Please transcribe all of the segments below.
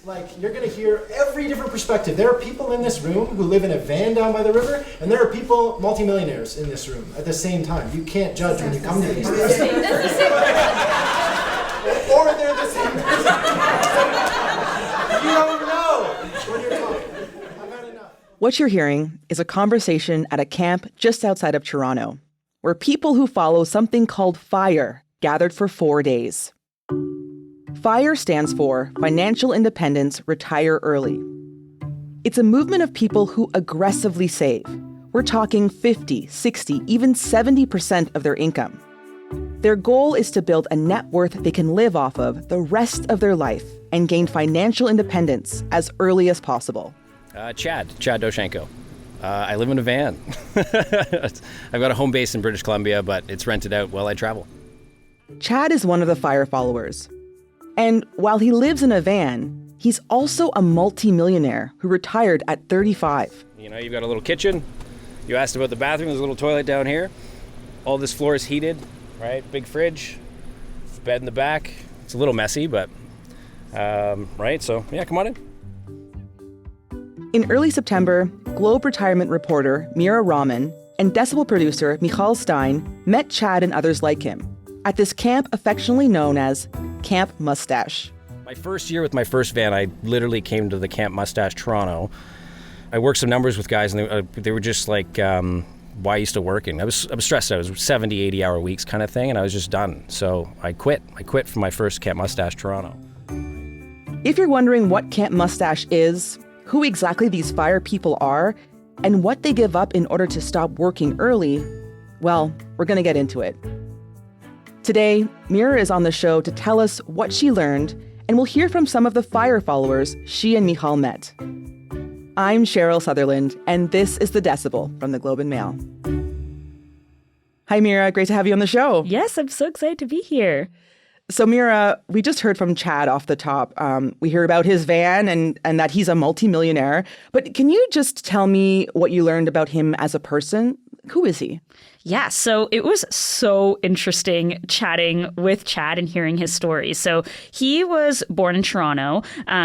Like, you're going to hear every different perspective. There are people in this room who live in a van down by the river, and there are people, multimillionaires, in this room at the same time. You can't judge when you come to these things. Or they're the same person. You don't know when you're talking. I've had enough. What you're hearing is a conversation at a camp just outside of Toronto, where people who follow something called FIRE gathered for 4 days. FIRE stands for Financial Independence, Retire Early. It's a movement of people who aggressively save. We're talking 50, 60, even 70% of their income. Their goal is to build a net worth they can live off of the rest of their life and gain financial independence as early as possible. Chad Doshenko. I live in a van. I've got a home base in British Columbia, but it's rented out while I travel. Chad is one of the FIRE followers. And while he lives in a van, he's also a multi-millionaire who retired at 35. You know, you've got a little kitchen. You asked about the bathroom. There's a little toilet down here. All this floor is heated, right? Big fridge, bed in the back. It's a little messy, but, right? So, yeah, come on in. In early September, Globe retirement reporter Meera Raman and Decibel producer Michal Stein met Chad and others like him at this camp affectionately known as Camp Mustache. My first year with my first van, I literally came to the Camp Mustache, Toronto. I worked some numbers with guys, and they were just like, why are you still working? I was stressed out. It was 70, 80-hour weeks kind of thing, and I was just done. So I quit. I quit from my first Camp Mustache, Toronto. If you're wondering what Camp Mustache is, who exactly these FIRE people are, and what they give up in order to stop working early, well, we're going to get into it. Today, Meera is on the show to tell us what she learned, and we'll hear from some of the FIRE followers she and Michal met. I'm Cheryl Sutherland, and this is The Decibel from the Globe and Mail. Hi, Meera. Great to have you on the show. Yes, I'm so excited to be here. So, Meera, we just heard from Chad off the top. We heard about his van and that he's a multimillionaire. But can you just tell me what you learned about him as a person? Who is he? Yeah, so it was so interesting chatting with Chad and hearing his story. So he was born in Toronto.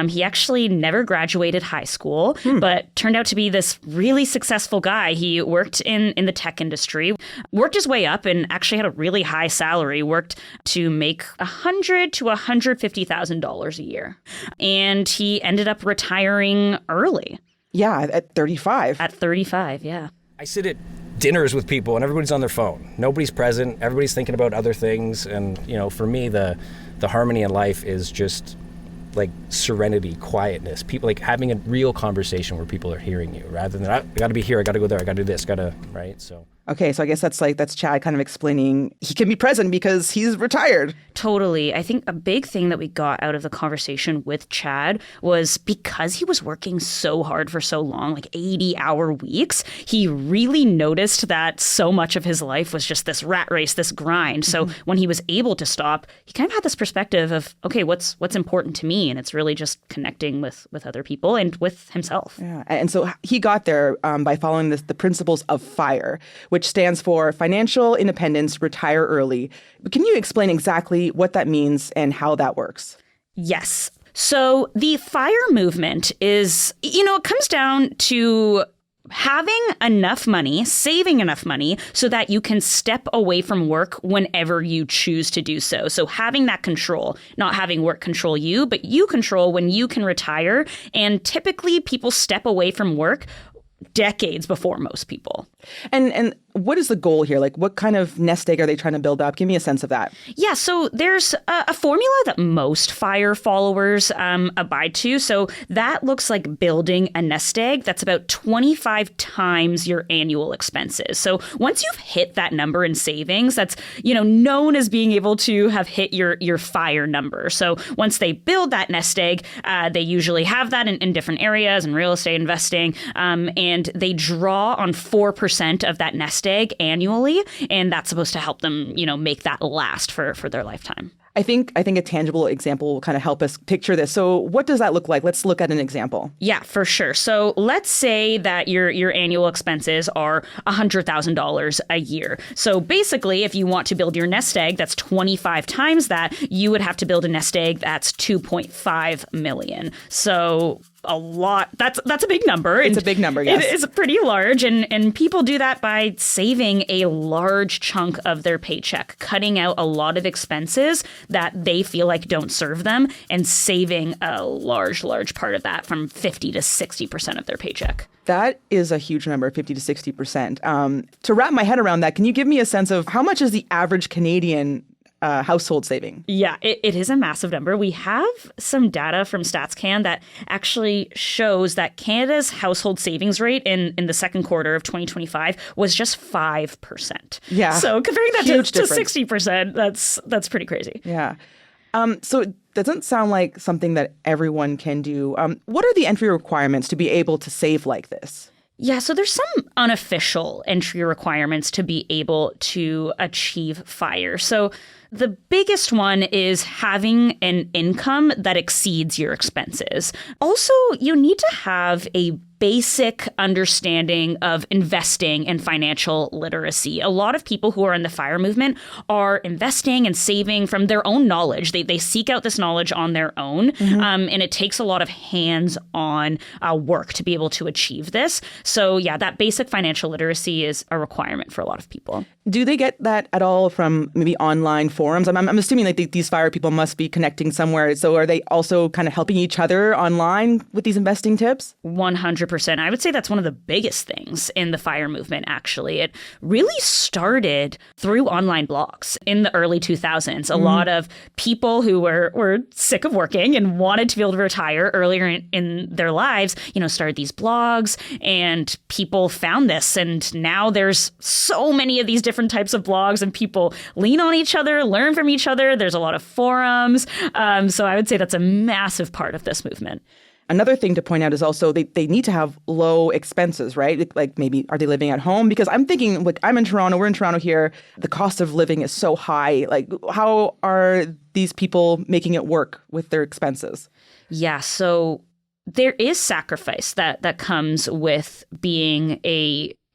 He actually never graduated high school, but turned out to be this really successful guy. He worked in the tech industry, worked his way up, and actually had a really high salary, worked to make $100,000 to $150,000 a year. And he ended up retiring early. Yeah, at 35. At 35, yeah. I sit at dinners with people and everybody's on their phone. Nobody's present. Everybody's thinking about other things. And, you know, for me, the harmony in life is just like serenity, quietness. People like having a real conversation where people are hearing you rather than I got to be here, I got to go there, I got to do this, right? So. Okay, so I guess that's Chad kind of explaining he can be present because he's retired. Totally. I think a big thing that we got out of the conversation with Chad was because he was working so hard for so long, like 80-hour weeks, he really noticed that so much of his life was just this rat race, this grind. So when he was able to stop, he kind of had this perspective of, okay, what's important to me? And it's really just connecting with other people and with himself. Yeah, and so he got there by following the principles of FIRE, which stands for Financial Independence, Retire Early. Can you explain exactly what that means and how that works? Yes. So the FIRE movement is, it comes down to having enough money, saving enough money so that you can step away from work whenever you choose to do so. So having that control, not having work control you, but you control when you can retire. And typically people step away from work decades before most people. And what is the goal here? Like, what kind of nest egg are they trying to build up? Give me a sense of that. Yeah, so there's a formula that most FIRE followers abide to. So that looks like building a nest egg that's about 25 times your annual expenses. So once you've hit that number in savings, that's, known as being able to have hit your FIRE number. So once they build that nest egg, they usually have that in different areas, in real estate investing, and they draw on 4% of that nest egg annually, and that's supposed to help them, make that last for their lifetime. I think a tangible example will kind of help us picture this. So what does that look like? Let's look at an example. Yeah, for sure. So let's say that your annual expenses are $100,000 a year. So basically, if you want to build your nest egg that's 25 times that, you would have to build a nest egg that's 2.5 million. So a lot. That's a big number. It's a big number, yes. It is pretty large. And people do that by saving a large chunk of their paycheck, cutting out a lot of expenses that they feel like don't serve them, and saving a large part of that, from 50 to 60% of their paycheck. That is a huge number, 50 to 60%. To wrap my head around that, can you give me a sense of how much is the average Canadian household saving? Yeah, it is a massive number. We have some data from StatsCan that actually shows that Canada's household savings rate in the second quarter of 2025 was just 5%. Yeah. So comparing that to difference. 60%, that's pretty crazy. Yeah. So it doesn't sound like something that everyone can do. What are the entry requirements to be able to save like this? Yeah, so there's some unofficial entry requirements to be able to achieve FIRE. So the biggest one is having an income that exceeds your expenses. Also, you need to have a basic understanding of investing and financial literacy. A lot of people who are in the FIRE movement are investing and saving from their own knowledge. They seek out this knowledge on their own, and it takes a lot of hands-on work to be able to achieve this. So yeah, that basic financial literacy is a requirement for a lot of people. Do they get that at all from maybe online forums? I'm assuming like these FIRE people must be connecting somewhere. So are they also kind of helping each other online with these investing tips? 100%. I would say that's one of the biggest things in the FIRE movement, actually. It really started through online blogs in the early 2000s. A lot of people who were sick of working and wanted to be able to retire earlier in their lives, started these blogs, and people found this. And now there's so many of these different types of blogs, and people lean on each other, learn from each other. There's a lot of forums. So I would say that's a massive part of this movement. Another thing to point out is also they need to have low expenses, right? Like maybe are they living at home? Because I'm thinking, like, I'm in Toronto, we're in Toronto here. The cost of living is so high. Like, how are these people making it work with their expenses? Yeah, so there is sacrifice that comes with being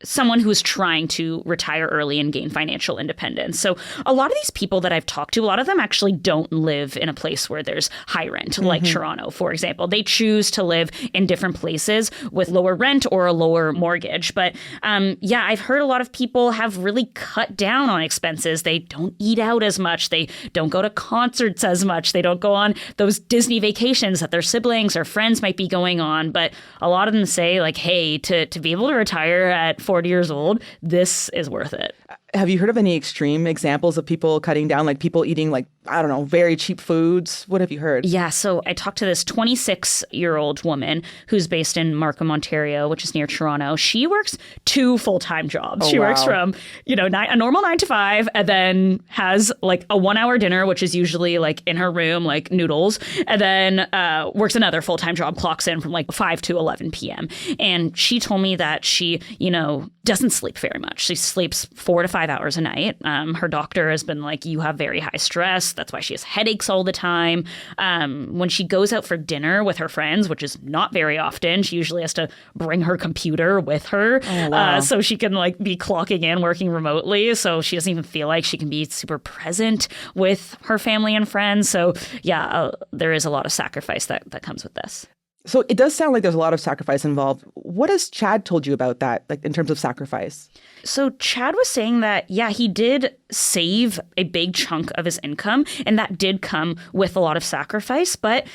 someone who's trying to retire early and gain financial independence. So a lot of these people that I've talked to, a lot of them actually don't live in a place where there's high rent, like Toronto, for example. They choose to live in different places with lower rent or a lower mortgage. But yeah, I've heard a lot of people have really cut down on expenses. They don't eat out as much. They don't go to concerts as much. They don't go on those Disney vacations that their siblings or friends might be going on. But a lot of them say, like, hey, to be able to retire at 40 years old, this is worth it. Have you heard of any extreme examples of people cutting down, like people eating, like, I don't know, very cheap foods? What have you heard? Yeah, so I talked to this 26-year-old woman who's based in Markham, Ontario, which is near Toronto. She works 2 full-time jobs. She works from, a normal 9 to 5, and then has like a 1-hour dinner, which is usually like in her room, like noodles, and then works another full-time job, clocks in from like 5 to 11 p.m. And she told me that she, doesn't sleep very much. She sleeps 4 to 5 hours a night. Her doctor has been like, you have very high stress. That's why she has headaches all the time. When she goes out for wow. With her friends, which is not very often, she usually has to bring her computer with her. Oh, wow. So she can like be clocking in, working remotely. So she doesn't even feel like she can be super present with her family and friends. So yeah, there is a lot of sacrifice that comes with this. So it does sound like there's a lot of sacrifice involved. What has Chad told you about that, like in terms of sacrifice? So Chad was saying that, yeah, he did save a big chunk of his income, and that did come with a lot of sacrifice, but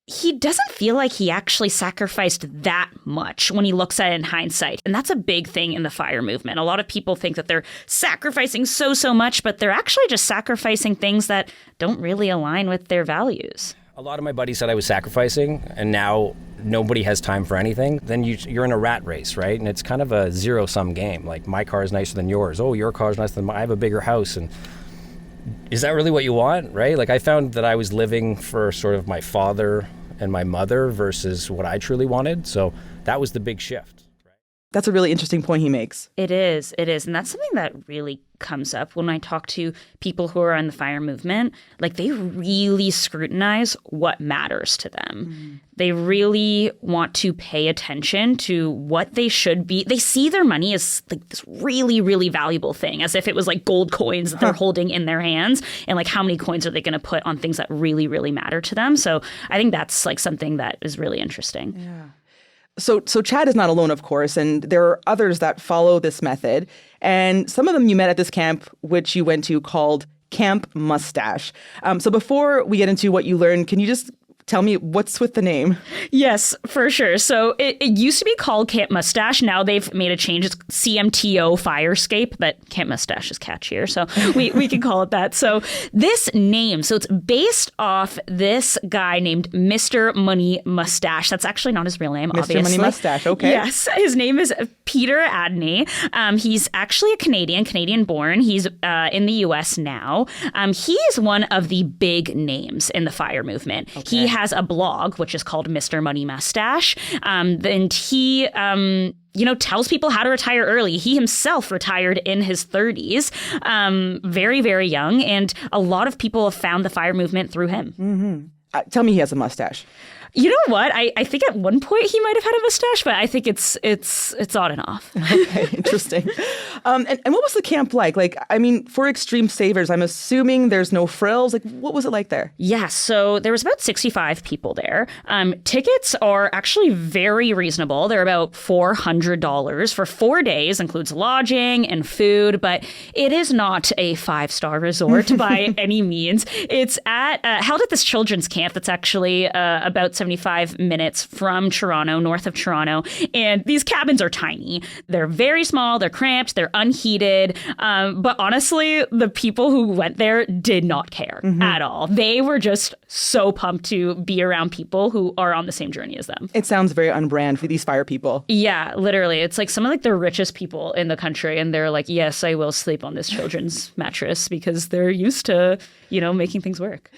he doesn't feel like he actually sacrificed that much when he looks at it in hindsight. And that's a big thing in the FIRE movement. A lot of people think that they're sacrificing so much, but they're actually just sacrificing things that don't really align with their values. A lot of my buddies said I was sacrificing, and now nobody has time for anything. Then you're in a rat race, right? And it's kind of a zero-sum game. Like, my car is nicer than yours. Oh, your car is nicer than mine. I have a bigger house. And is that really what you want, right? Like, I found that I was living for sort of my father and my mother versus what I truly wanted. So that was the big shift. That's a really interesting point he makes. It is. And that's something that really comes up when I talk to people who are in the fire movement. Like, they really scrutinize what matters to them. They really want to pay attention to what they should be. They see their money as like this really, really valuable thing, as if it was like gold coins that they're holding in their hands. And like, how many coins are they going to put on things that really, really matter to them? So I think that's like something that is really interesting. Yeah. So Chad is not alone, of course, and there are others that follow this method. And some of them you met at this camp, which you went to, called Camp Mustache. So before we get into what you learned, can you just tell me what's with the name? Yes, for sure. So it used to be called Camp Mustache. Now they've made a change. It's CMTO Firescape, but Camp Mustache is catchier. So we can call it that. So this name, so it's based off this guy named Mr. Money Mustache. That's actually not his real name, obviously. Mr. Money Mustache, okay. Yes, his name is Peter Adney. He's actually a Canadian born. He's in the U.S. now. He is one of the big names in the fire movement. Okay. He has a blog, which is called Mr. Money Mustache. And he, tells people how to retire early. He himself retired in his 30s, very, very young. And a lot of people have found the fire movement through him. Mm-hmm. Tell me he has a mustache. You know what? I think at one point he might have had a mustache, but I think it's on and off. Okay, interesting. And what was the camp like? Like, I mean, for extreme savers, I'm assuming there's no frills. Like, what was it like there? Yeah, so there was about 65 people there. Tickets are actually very reasonable. They're about $400 for 4 days, includes lodging and food, but it is not a 5-star resort by any means. It's held at this children's camp that's actually about 75 minutes from Toronto, north of Toronto. And these cabins are tiny. They're very small, they're cramped, they're unheated. But honestly, the people who went there did not care at all. They were just so pumped to be around people who are on the same journey as them. It sounds very on-brand for these fire people. Yeah, literally. It's like some of like the richest people in the country. And they're like, yes, I will sleep on this children's mattress because they're used to, making things work.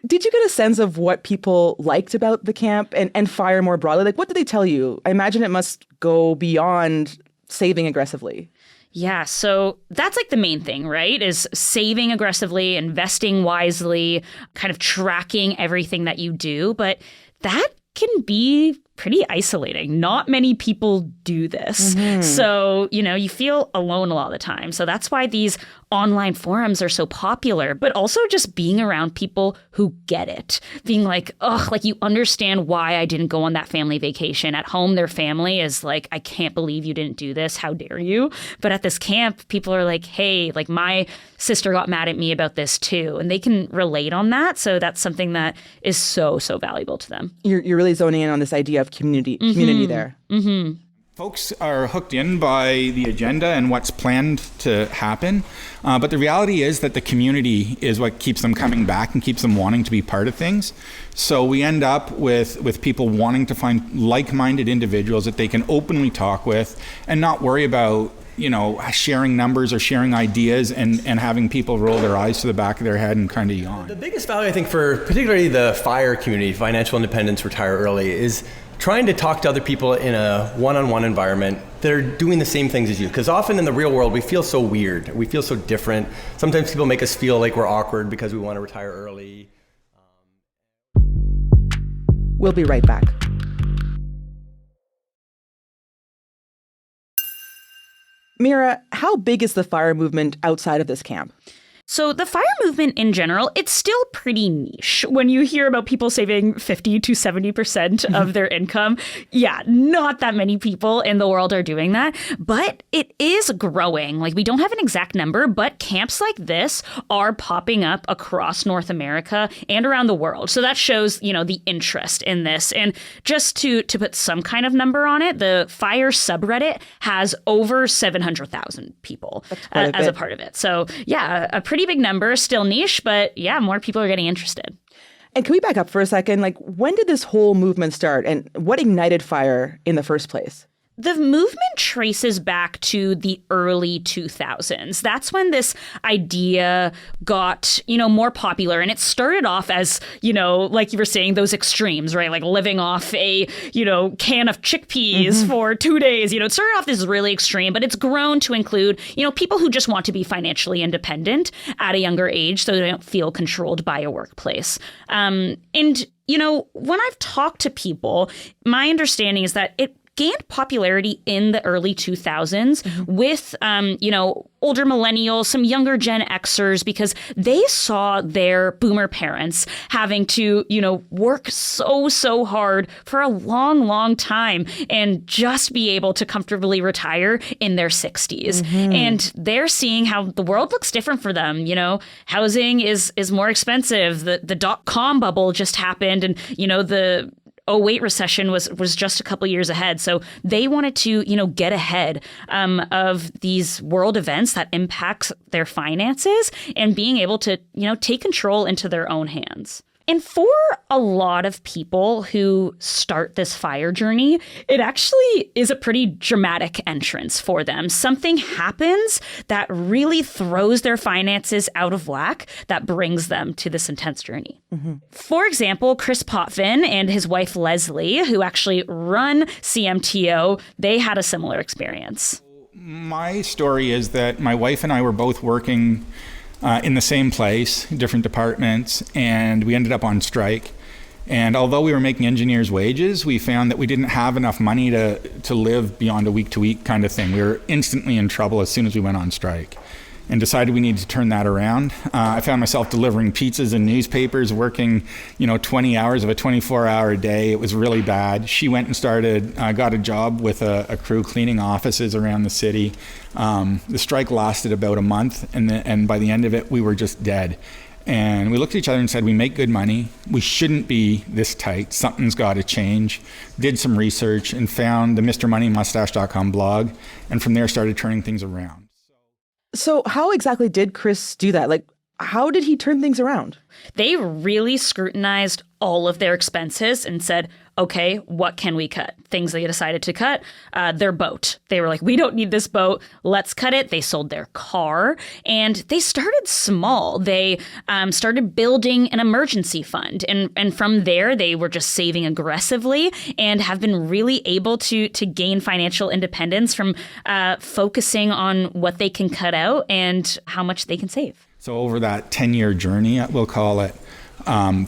Did you get a sense of what people liked about the camp and fire more broadly? Like, what did they tell you? I imagine it must go beyond saving aggressively. Yeah, so that's like the main thing, right? Is saving aggressively, investing wisely, kind of tracking everything that you do. But that can be pretty isolating. Not many people do this. So, you feel alone a lot of the time. So that's why these online forums are so popular, but also just being around people who get it. Being like, like you understand why I didn't go on that family vacation. At home, their family is like, I can't believe you didn't do this. How dare you? But at this camp, people are like, hey, like my sister got mad at me about this too. And they can relate on that. So that's something that is so, so valuable to them. You're really zoning in on this idea of community there. Mm-hmm. Folks are hooked in by the agenda and what's planned to happen. But the reality is that the community is what keeps them coming back and keeps them wanting to be part of things. So we end up with people wanting to find like-minded individuals that they can openly talk with and not worry about, sharing numbers or sharing ideas and having people roll their eyes to the back of their head and kind of yawn. The biggest value, I think, for particularly the FIRE community, financial independence, retire early, is trying to talk to other people in a one-on-one environment that are doing the same things as you. Because often in the real world, we feel so weird. We feel so different. Sometimes people make us feel like we're awkward because we want to retire early. We'll be right back. Meera, how big is the fire movement outside of this camp? So the fire movement in general, it's still pretty niche. When you hear about people saving 50 to 70% of their income, not that many people in the world are doing that. But it is growing. Like, we don't have an exact number, but camps like this are popping up across North America and around the world. So that shows, the interest in this. And just to put some kind of number on it, the fire subreddit has over 700,000 people as a part of it. So a pretty big number, still niche, but more people are getting interested. And can we back up for a second? Like, when did this whole movement start and what ignited fire in the first place? The movement traces back to the early 2000s. That's when this idea got, more popular. And it started off as, like you were saying, those extremes, right? Like living off a, can of chickpeas for 2 days. It started off this really extreme, but it's grown to include, people who just want to be financially independent at a younger age so they don't feel controlled by a workplace. And when I've talked to people, my understanding is that it gained popularity in the early 2000s with, older millennials, some younger Gen Xers, because they saw their boomer parents having to, work so hard for a long, long time and just be able to comfortably retire in their 60s. And they're seeing how the world looks different for them. Housing is more expensive. The dot-com bubble just happened, and, the '08 recession was just a couple years ahead. So they wanted to, get ahead of these world events that impact their finances and being able to, take control into their own hands. And for a lot of people who start this FIRE journey, it actually is a pretty dramatic entrance for them. Something happens that really throws their finances out of whack that brings them to this intense journey. For example, Chris Potvin and his wife Leslie, who actually run CMTO, they had a similar experience. My story is that my wife and I were both working in the same place, different departments, and we ended up on strike. And although we were making engineers' wages, we found that we didn't have enough money to live beyond a week-to-week kind of thing. We were instantly in trouble as soon as we went on strike, and decided we needed to turn that around. I found myself delivering pizzas and newspapers, working 20 hours of a 24-hour day. It was really bad. She went and got a job with a crew cleaning offices around the city. The strike lasted about a month, and by the end of it, we were just dead. And we looked at each other and said, we make good money. We shouldn't be this tight. Something's got to change. Did some research and found the MrMoneyMustache.com blog, and from there started turning things around. So how exactly did Chris do that? Like, how did he turn things around? They really scrutinized all of their expenses and said, okay, what can we cut? Things they decided to cut, their boat. They were like, we don't need this boat. Let's cut it. They sold their car, and they started small. They started building an emergency fund. And from there, they were just saving aggressively and have been really able to gain financial independence from focusing on what they can cut out and how much they can save. So over that 10-year journey, we'll call it,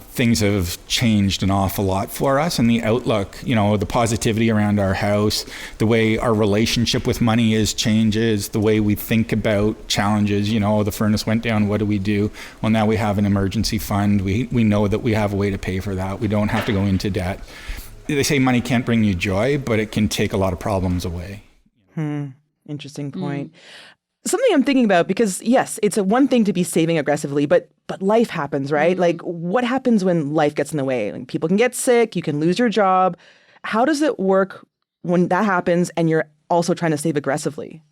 things have changed an awful lot for us, and the outlook, the positivity around our house, the way our relationship with money changes, the way we think about challenges. The furnace went down, what do we do? Well, now we have an emergency fund. We know that we have a way to pay for that. We don't have to go into debt. They say money can't bring you joy, but it can take a lot of problems away. Interesting point. Something I'm thinking about, because yes, it's one thing to be saving aggressively, but life happens, right? Like, what happens when life gets in the way? Like, people can get sick, you can lose your job. How does it work when that happens and you're also trying to save aggressively?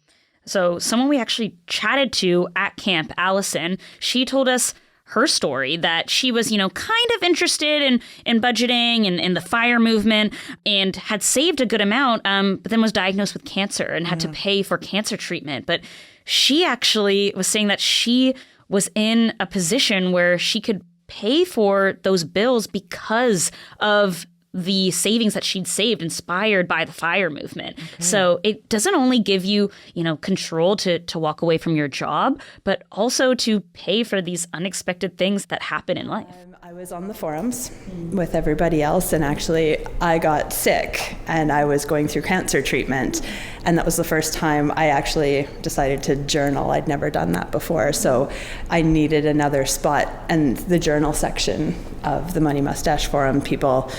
So someone we actually chatted to at camp, Allison, she told us her story that she was, kind of interested in budgeting and in the FIRE movement and had saved a good amount, but then was diagnosed with cancer and had to pay for cancer treatment. But she actually was saying that she was in a position where she could pay for those bills because of the savings that she'd saved inspired by the FIRE movement. So it doesn't only give you, control to walk away from your job, but also to pay for these unexpected things that happen in life. I was on the forums with everybody else, and actually I got sick and I was going through cancer treatment, and that was the first time I actually decided to journal. I'd never done that before, so I needed another spot. And the journal section of the Money Mustache forum, people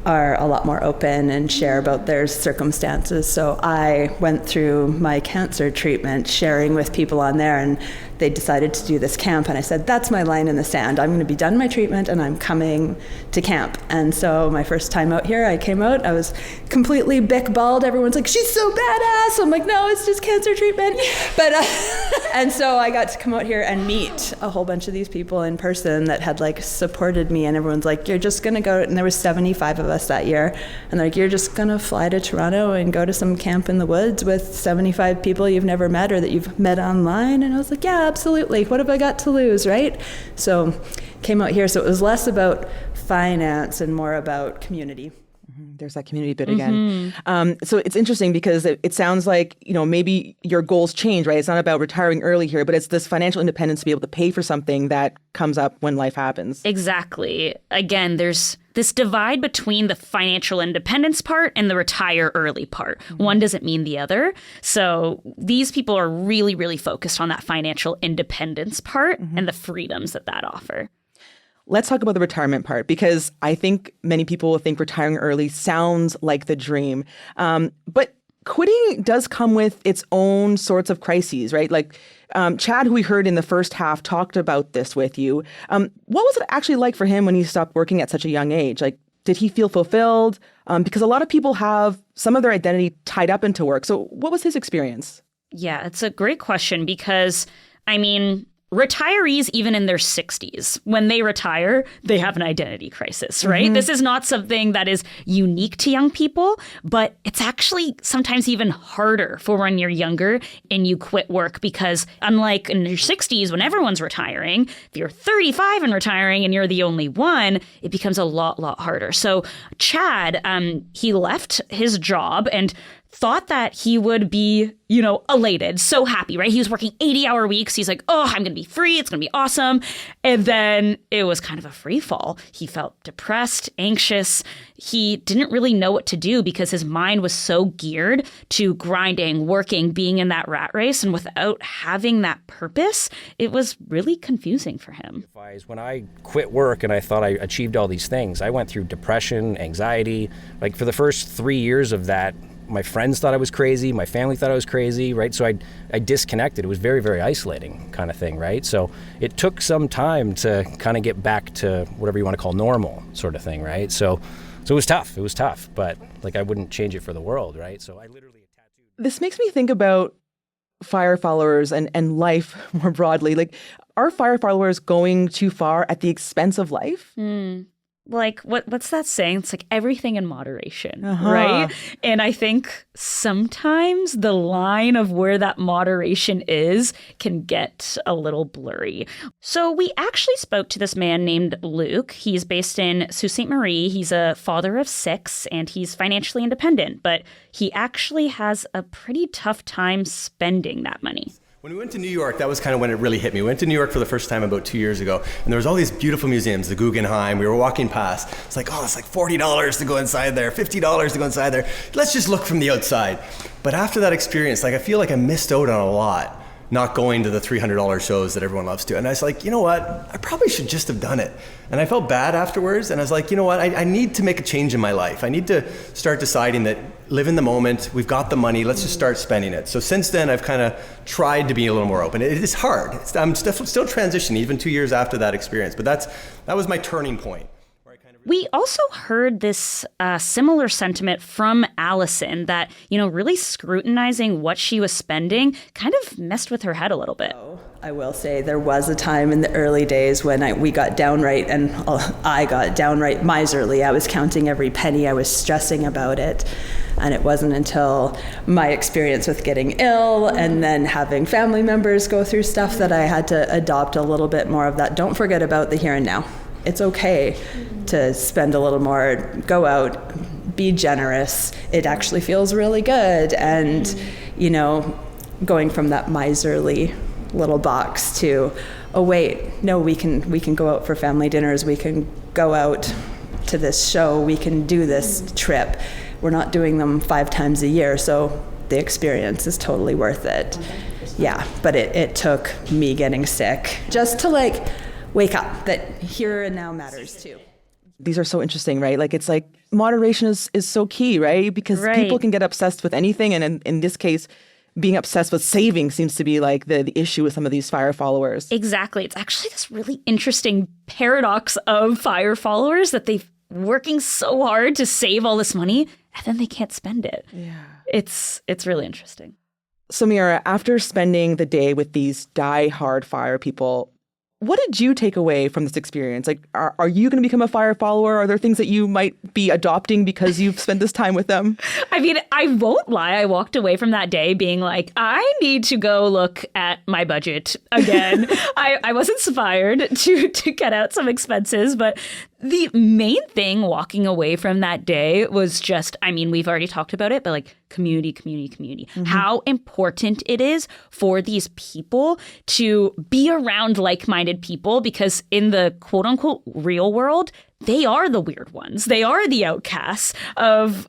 are a lot more open and share about their circumstances. So I went through my cancer treatment sharing with people on there, and they decided to do this camp, and I said, that's my line in the sand. I'm going to be done my treatment and I'm coming to camp. And so my first time out here, I came out, I was completely bald. Everyone's like, she's so badass. I'm like, no, it's just cancer treatment. But and so I got to come out here and meet a whole bunch of these people in person that had like supported me, and everyone's like, you're just going to go, and there was 75 of us that year, and they're like, you're just going to fly to Toronto and go to some camp in the woods with 75 people you've never met or that you've met online. And I was like, yeah, absolutely. What have I got to lose, right? So came out here. So it was less about finance and more about community. There's that community bit again. So it's interesting because it sounds like, maybe your goals change, right? It's not about retiring early here, but it's this financial independence to be able to pay for something that comes up when life happens. Exactly. Again, there's this divide between the financial independence part and the retire early part. One doesn't mean the other. So these people are really, really focused on that financial independence part and the freedoms that offer. Let's talk about the retirement part, because I think many people will think retiring early sounds like the dream. But quitting does come with its own sorts of crises, right? Like Chad, who we heard in the first half, talked about this with you. What was it actually like for him when he stopped working at such a young age? Like, did he feel fulfilled? Because a lot of people have some of their identity tied up into work. So what was his experience? Yeah, it's a great question because, retirees, even in their 60s, when they retire, they have an identity crisis, right? This is not something that is unique to young people, but it's actually sometimes even harder for when you're younger and you quit work, because unlike in your 60s when everyone's retiring, if you're 35 and retiring and you're the only one, it becomes a lot harder. So Chad, he left his job and thought that he would be, elated, so happy, right? He was working 80-hour weeks. He's like, oh, I'm going to be free. It's going to be awesome. And then it was kind of a free fall. He felt depressed, anxious. He didn't really know what to do because his mind was so geared to grinding, working, being in that rat race. And without having that purpose, it was really confusing for him. When I quit work and I thought I achieved all these things, I went through depression, anxiety. Like for the first 3 years of that, my friends thought I was crazy. My family thought I was crazy, right? So I disconnected. It was very, very isolating kind of thing, right? So it took some time to kind of get back to whatever you want to call normal sort of thing, right? So it was tough. It was tough, but like I wouldn't change it for the world, right? So I literally tattooed. This makes me think about fire followers and life more broadly. Like, are fire followers going too far at the expense of life? Like, what's that saying? It's like everything in moderation, right? And I think sometimes the line of where that moderation is can get a little blurry. So we actually spoke to this man named Luke. He's based in Sault Ste. Marie. He's a father of 6, and he's financially independent, but he actually has a pretty tough time spending that money. When we went to New York, that was kind of when it really hit me. We went to New York for the first time about 2 years ago, and there was all these beautiful museums, the Guggenheim. We were walking past. It's like, oh, it's like $40 to go inside there, $50 to go inside there. Let's just look from the outside. But after that experience, like I feel like I missed out on a lot, not going to the $300 shows that everyone loves to. And I was like, you know what? I probably should just have done it. And I felt bad afterwards. And I was like, you know what? I need to make a change in my life. I need to start deciding that live in the moment. We've got the money. Let's just start spending it. So since then, I've kind of tried to be a little more open. It is hard. I'm still transitioning even 2 years after that experience. But that was my turning point. We also heard this similar sentiment from Allison that, really scrutinizing what she was spending kind of messed with her head a little bit. I will say there was a time in the early days when we got downright, and I got downright miserly. I was counting every penny. I was stressing about it. And it wasn't until my experience with getting ill and then having family members go through stuff that I had to adopt a little bit more of that. Don't forget about the here and now. It's okay to spend a little more, go out, be generous. It actually feels really good. And, going from that miserly little box to, oh wait, no, we can go out for family dinners. We can go out to this show. We can do this trip. We're not doing them 5 times a year. So the experience is totally worth it. Yeah, but it took me getting sick just to wake up that here and now matters too. These are so interesting, right? Like, it's like moderation is so key, right? Because people can get obsessed with anything. And in this case, being obsessed with saving seems to be like the issue with some of these fire followers. Exactly. It's actually this really interesting paradox of fire followers that they're working so hard to save all this money and then they can't spend it. Yeah. It's really interesting. So Meera, after spending the day with these die-hard fire people, what did you take away from this experience? Like, are you going to become a fire follower? Are there things that you might be adopting because you've spent this time with them? I mean, I won't lie. I walked away from that day being like, I need to go look at my budget again. I was inspired to cut out some expenses, but the main thing walking away from that day was just, I mean, we've already talked about it, but like community. Mm-hmm. How important it is for these people to be around like-minded people, because in the quote unquote real world, they are the weird ones. They are the outcasts of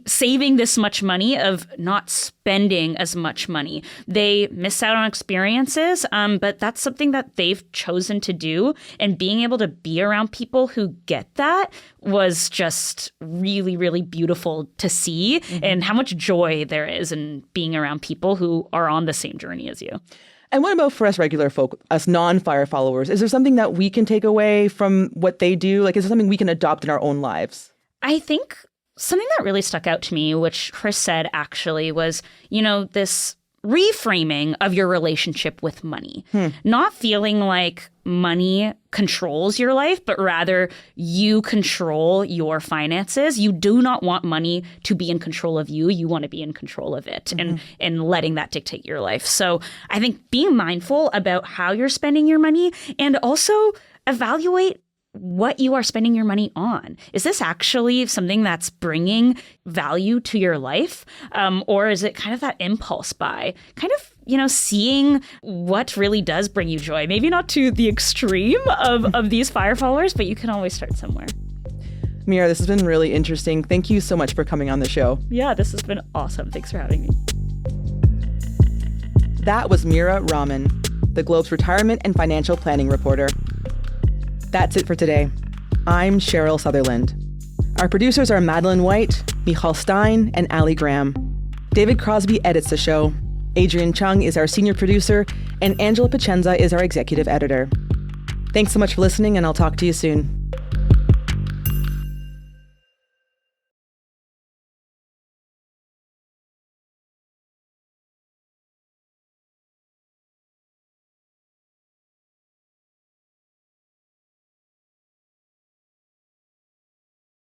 saving this much money, of not spending as much money. They miss out on experiences, but that's something that they've chosen to do. And being able to be around people who get that was just really, really beautiful to see, and how much joy there is in being around people who are on the same journey as you. And what about for us regular folk, us non-fire followers? Is there something that we can take away from what they do? Like, is there something we can adopt in our own lives? I think something that really stuck out to me, which Chris said actually, was, this reframing of your relationship with money. Not feeling like money controls your life, but rather you control your finances. You do not want money to be in control of you. You want to be in control of it, and letting that dictate your life. So I think being mindful about how you're spending your money, and also evaluate what you are spending your money on. Is this actually something that's bringing value to your life? Or is it kind of that impulse buy? Kind of, seeing what really does bring you joy. Maybe not to the extreme of these fire followers, but you can always start somewhere. Meera, this has been really interesting. Thank you so much for coming on the show. Yeah, this has been awesome. Thanks for having me. That was Meera Raman, the Globe's retirement and financial planning reporter. That's it for today. I'm Cheryl Sutherland. Our producers are Madeline White, Michal Stein, and Ali Graham. David Crosby edits the show. Adrian Chung is our senior producer, and Angela Pacenza is our executive editor. Thanks so much for listening, and I'll talk to you soon.